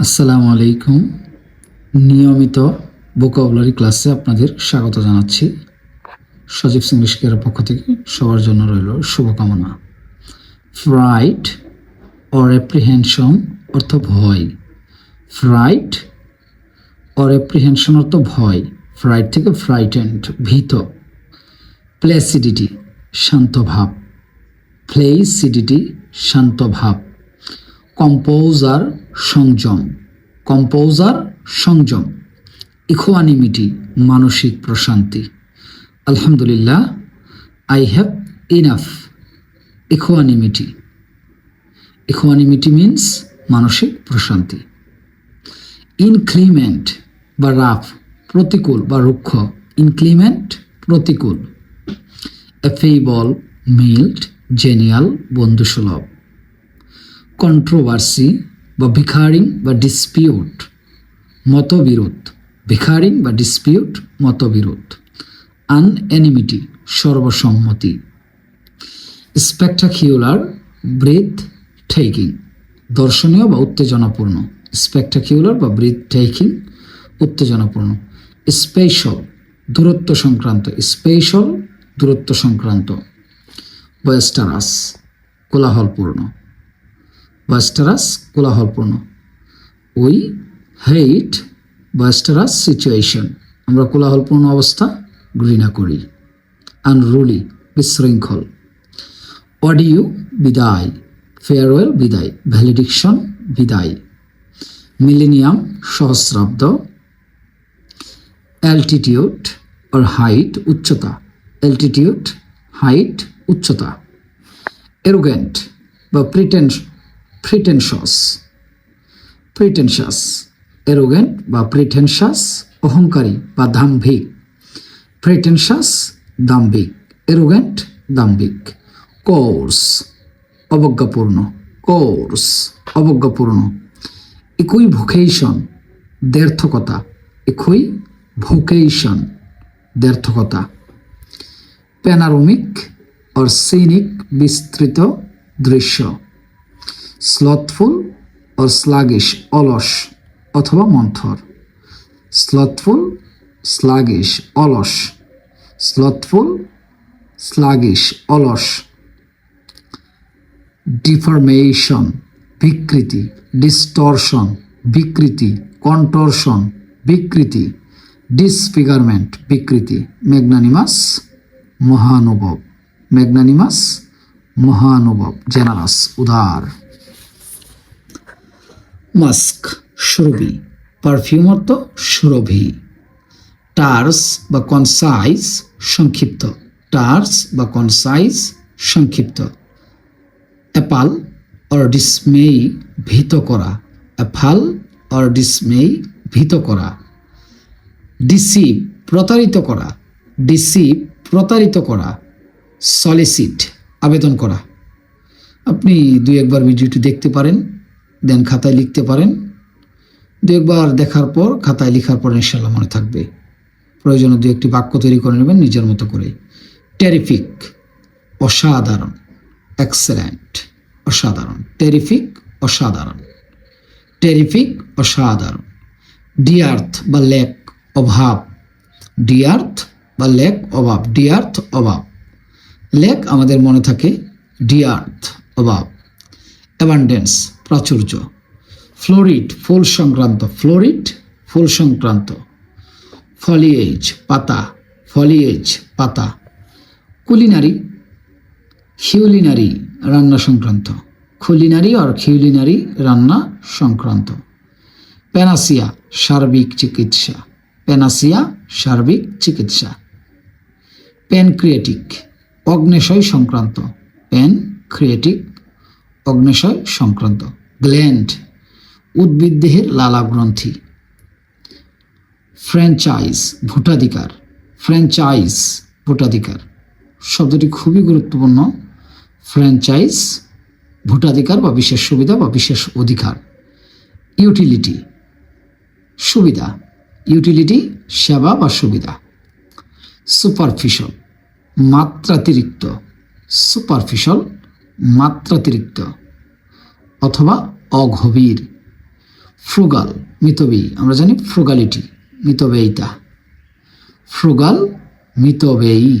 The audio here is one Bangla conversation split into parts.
আসসালামু আলাইকুম। নিয়মিত ভোকাবুলারি ক্লাসে আপনাদের স্বাগত জানাচ্ছি। সজীব ইংলিশ কেয়ারের পক্ষ থেকে সবার জন্য রইল শুভকামনা। ফ্রাইট অর অ্যাপ্রিহেনশন অর্থ ভয়। ফ্রাইট অর অ্যাপ্রিহেনশন অর্থ ভয়। ফ্রাইট থেকে ফ্রাইটেন্ড ভীত। প্লেসিডিটি শান্ত ভাব। প্লেসিডিটি শান্ত ভাব। কম্পোজার সংযম। কম্পোজার সংযম। ইকুয়ানিমিটি মানসিক প্রশান্তি। আলহামদুলিল্লাহ, I have enough equanimity. Equanimity means মানসিক প্রশান্তি। ইনক্লিমেন্ট বা রাফ প্রতিকূল বা রুক্ষ। ইনক্লিমেন্ট প্রতিকূল। অ্যাফেইবল মিল্ড জেনিয়াল বন্ধুসুলভ। কন্ট্রোভার্সি বা ভিখারিং বা ডিসপিউট মতবিরোধ। ভিখারিং বা ডিসপিউট মতবিরোধ। আনএনিমিটি সর্বসম্মতি। স্পেকটাকিউলার ব্রেথ টেকিং দর্শনীয় বা উত্তেজনাপূর্ণ। স্পেকটাকিউলার বা ব্রেথ টেকিং উত্তেজনাপূর্ণ। স্পেশাল দূরত্ব সংক্রান্ত। স্পেশাল দূরত্ব সংক্রান্ত। বয়েস্টারাস কোলাহলপূর্ণ। বয়েস্টারাস কোলাহলপূর্ণ। উই হেট বয়েস্টারাস সিচুয়েশন আমরা কোলাহলপূর্ণ অবস্থা ঘৃণা করি। আনরুলি বিশৃঙ্খল। অডিও বিদায়। ফেয়ারওয়েল বিদায়। ভ্যালিডিকশন বিদায়। মিলেনিয়াম সহস্রাব্দ। অ্যালটিটিউড অর হাইট উচ্চতা। অ্যালটিটিউড হাইট উচ্চতা। এরোগেন্ট বা প্রিটেনশাস। প্রিটেনশাস এরোগেন্ট বা প্রিটেনশাস অহংকারী বা দাম্ভিক। প্রিটেনশাস দাম্ভিক। এরোগেন্ট দাম্ভিক। কোর্স অবজ্ঞাপূর্ণ। কোর্স অবজ্ঞাপূর্ণ। ইকুইভোকেশন দ্ব্যর্থকতা। ইকুইভোকেশন দ্ব্যর্থকতা। প্যানারোমিক অর সিনিক বিস্তৃত দৃশ্য। স্লথফুল অর স্লাগিশ অলস অথবা মন্থর। স্লথফুল স্লাগিশ অলস। স্লথফুল স্লাগিশ অলস। ডিফরমেশন বিকৃতি। ডিস্টরশন বিকৃতি। কন্টরশন বিকৃতি। ডিসফিগারমেন্ট বিকৃতি। ম্যাগনানিমাস মহানুভব। ম্যাগনানিমাস মহানুভব। জেনারাস উদার। মাস্ক সুরভি। পারফিউম অর্থ সুরভি। টার্স বা কনসাইজ সংক্ষিপ্ত। টার্স বা কনসাইজ সংক্ষিপ্ত। অ্যাপাল অর ডিসমেই ভীত করা। অ্যাপাল অর ডিসমেই ভীত করা। ডিসিভ প্রতারিত করা। ডিসিভ প্রতারিত করা। সলিসিট আবেদন করা। আপনি দুই একবার ভিডিওটি দেখতে পারেন, দেন খাতায় লিখতে পারেন। দু একবার দেখার পর খাতায় লেখার পর ইনশাল্লাহ মনে থাকবে। প্রয়োজনে দু একটি বাক্য তৈরি করে নেবেন নিজের মতো করে। টেরিফিক অসাধারণ। এক্সেলেন্ট অসাধারণ। টেরিফিক অসাধারণ। টেরিফিক অসাধারণ। ডিয়ার্থ বা লেক অভাব। ডিয়ার্থ বা লেক অভাব। ডিয়ার্থ অভাব। লেক আমাদের মনে থাকে। ডিয়ার্থ অভাব। অ্যাবান্ডেন্স প্রাচুর্য। ফ্লোরিড ফুল সংক্রান্ত। ফ্লোরিড ফুল সংক্রান্ত। ফলিয়েজ পাতা। ফলিয়েজ পাতা। কুলিনারি খিউলিনারি রান্না সংক্রান্ত। কুলিনারি আর খিউলিনারি রান্না সংক্রান্ত। প্যানাসিয়া সার্বিক চিকিৎসা। প্যানাসিয়া সার্বিক চিকিৎসা। প্যানক্রিয়েটিক অগ্ন্যাশয় সংক্রান্ত। প্যানক্রিয়েটিক অগ্ন্যাশয় সংক্রান্ত। গ্ল্যান্ড উদ্ভিদদেহের লালা গ্রন্থি। ফ্র্যাঞ্চাইজ ভোটাধিকার। ফ্র্যাঞ্চাইজ ভোটাধিকার শব্দটি খুবই গুরুত্বপূর্ণ। ফ্র্যাঞ্চাইজ ভোটাধিকার বা বিশেষ সুবিধা বা বিশেষ অধিকার। ইউটিলিটি সুবিধা। ইউটিলিটি সেবা বা সুবিধা। সুপারফিশাল মাত্রাতিরিক্ত। সুপারফিশাল মাত্রাতিরিক্ত অথবা অগভীর। ফ্রুগাল মিতব্যয়ী, আমরা জানি ফ্রুগালিটি মিতব্যয়িতা। ফ্রুগাল মিতব্যয়ী,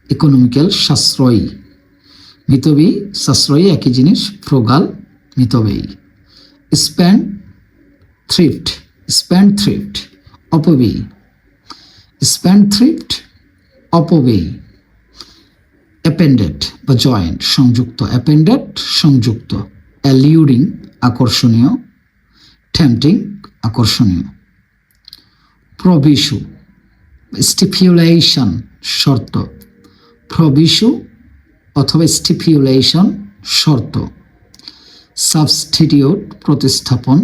ইকোনমিক্যাল সাশ্রয়ী, মিতব্যয়ী সাশ্রয়ী একই জিনিস, ফ্রুগাল মিতব্যয়ী। স্প্যান্ড থ্রিফট, স্প্যান্ড থ্রিফট অপব্যয়ী, স্প্যান্ড থ্রিফট অপব্যয়ী। অ্যাপেন্ডেড বা জয়েন্ট সংযুক্ত, অ্যাপেন্ডেড সংযুক্ত। অ্যালিউরিং আকর্ষণীয়, টেম্পটিং আকর্ষণীয়। প্রবিশু স্টিপুলেশন শর্ত, প্রবিশু অথবা স্টিপুলেশন শর্ত। সাবস্টিটিউট প্রতিস্থাপন।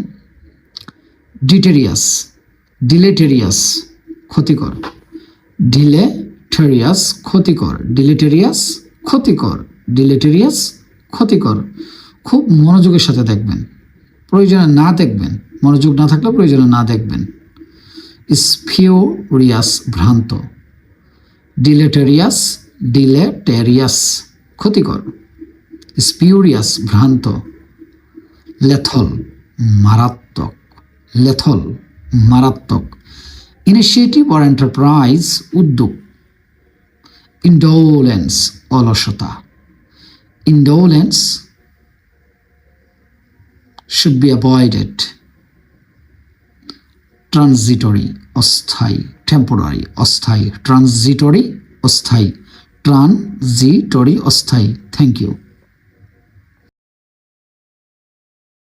ডিটেরিয়াস ডিলেটেরিয়াস ক্ষতিকর, ডিলেটেরিয়াস ক্ষতিকর, ডিলেটেরিয়াস ক্ষতিকর, ডিলেটেরিয়াস ক্ষতিকর। খুব মনোযোগের সাথে দেখবেন, প্রয়োজনে না দেখবেন, মনোযোগ না থাকলে প্রয়োজনে না দেখবেন। স্পিউরিয়াস ভ্রান্ত, ডিলেটেরিয়াস ডিলেটেরিয়াস ক্ষতিকর, স্পিউরিয়াস ভ্রান্ত। লেথল মারাত্মক, লেথল মারাত্মক। ইনিশিয়েটিভ অর এন্টারপ্রাইজ উদ্যোগ। ইন্ডোলেন্স অলসতা, indolence should be avoided. Transitory অস্থায়ী, টেম্পোরারি অস্থায়ী, ট্রানজিটরি অস্থায়ী, ট্রানজিটরি অস্থায়ী। Thank you.